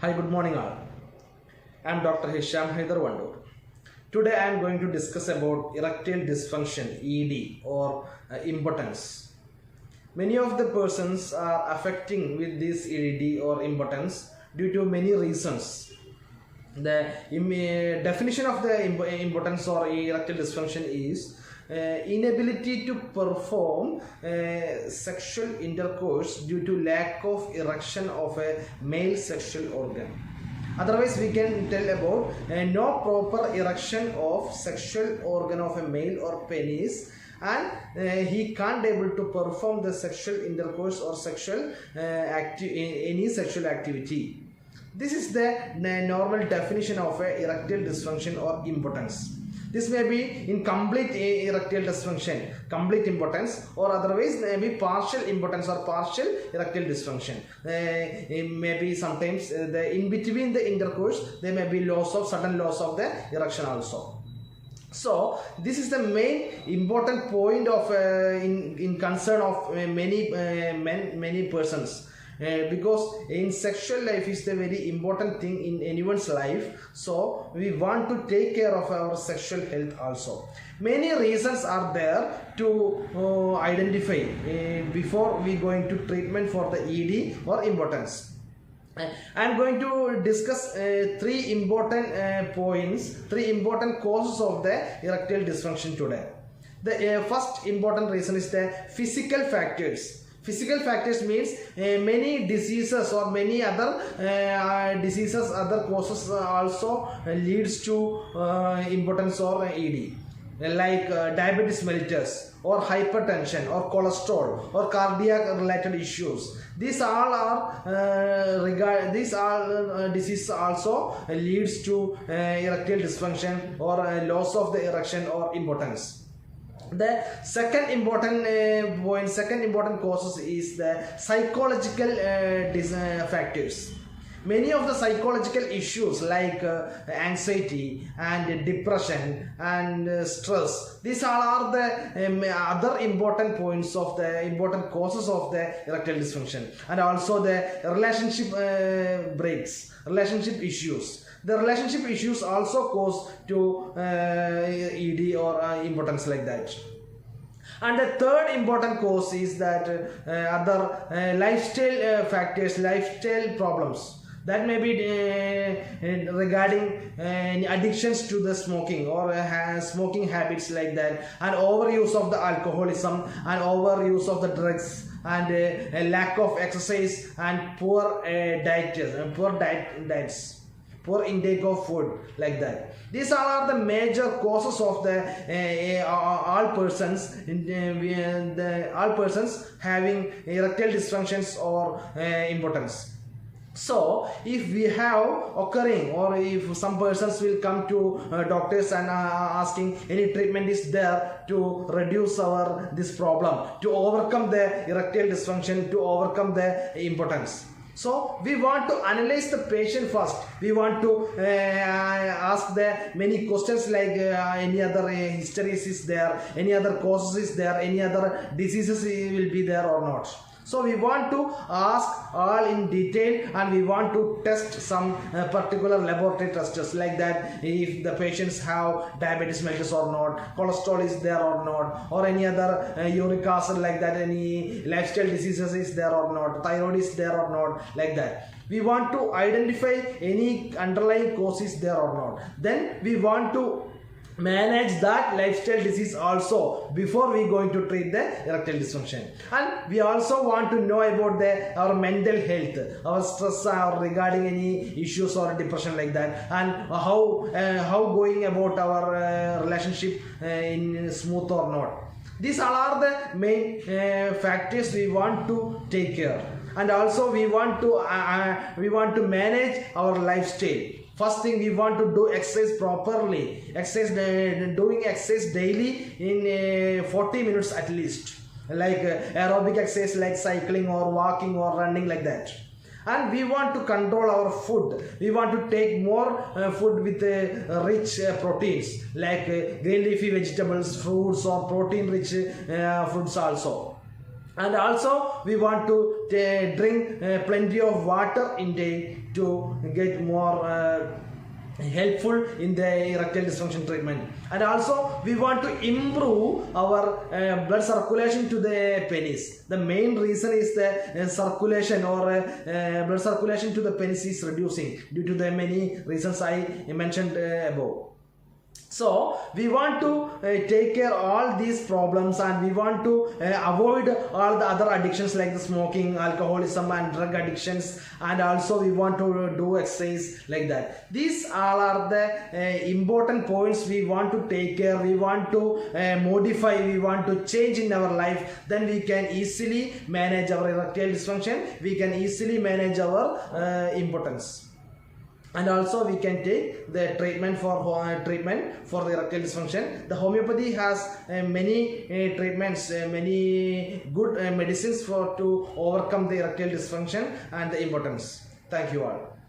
Hi, good morning all. I am Dr. Hisham Haidar Wandur. Today I am going to discuss about erectile dysfunction ED or impotence. Many of the persons are affecting with this ED or impotence due to many reasons. The definition of the impotence or erectile dysfunction is inability to perform sexual intercourse due to lack of erection of a male sexual organ. Otherwise, we can tell about no proper erection of sexual organ of a male or penis, and he can't able to perform the sexual intercourse or sexual any sexual activity. This is the normal definition of a erectile dysfunction or impotence. This may be in complete erectile dysfunction, complete impotence, or otherwise may be partial impotence or partial erectile dysfunction. Maybe sometimes in between the intercourse there may be sudden loss of the erection also. So this is the main important point of in concern of many persons. Because in sexual life is the very important thing in anyone's life, so we want to take care of our sexual health also. Many reasons are there to identify before we going to treatment for the ED or impotence. I am going to discuss three important points, three important causes of the erectile dysfunction today. The first important reason is the physical factors. Physical factors means many diseases or many other diseases, other causes also leads to impotence or ED, like diabetes mellitus or hypertension or cholesterol or cardiac related issues. These all are diseases also leads to erectile dysfunction or loss of the erection or impotence. The second important causes is the psychological factors. Many of the psychological issues like anxiety and depression and stress, these all are the other important points of the important causes of the erectile dysfunction. And also the relationship breaks, relationship issues. The relationship issues also cause to ED or impotence like that. And the third important cause is that other lifestyle factors, lifestyle problems. That may be regarding addictions to the smoking or smoking habits like that, and overuse of the alcoholism and overuse of the drugs, and a lack of exercise and poor diets, poor intake of food like that. These all are the major causes of the all persons having erectile dysfunctions or impotence. So if we have occurring, or if some persons will come to doctors and asking any treatment is there to reduce this problem, to overcome the erectile dysfunction, to overcome the impotence. So we want to analyze the patient first. We want to ask the many questions like any other histories is there, any other causes is there, any other diseases will be there or not. So we want to ask all in detail, and we want to test some particular laboratory tests like that, if the patients have diabetes mellitus or not, cholesterol is there or not, or any other uric acid like that, any lifestyle diseases is there or not, thyroid is there or not, like that. We want to identify any underlying causes there or not. Then we want to manage that lifestyle disease also before we going to treat the erectile dysfunction. And we also want to know about our mental health, our stress regarding any issues or depression like that, and how going about our relationship in smooth or not. These all are the main factors we want to take care. And also we want to manage our lifestyle. First thing, we want to do exercise properly. Doing exercise daily in 40 minutes at least, like aerobic exercise like cycling or walking or running like that. And we want to control our food. We want to take more food with rich proteins like green leafy vegetables, fruits, or protein rich foods also. And also we want to drink plenty of water in day to get more helpful in the erectile dysfunction treatment. And also we want to improve our blood circulation to the penis. The main reason is the circulation or blood circulation to the penis is reducing due to the many reasons I mentioned above. So we want to take care all these problems, and we want to avoid all the other addictions like the smoking, alcoholism and drug addictions, and also we want to do exercise like that. These all are the important points we want to take care, we want to modify, we want to change in our life. Then we can easily manage our erectile dysfunction, we can easily manage our impotence. And also we can take the treatment for the erectile dysfunction. The homeopathy has many treatments, many good medicines for to overcome the erectile dysfunction and the impotence. Thank you all.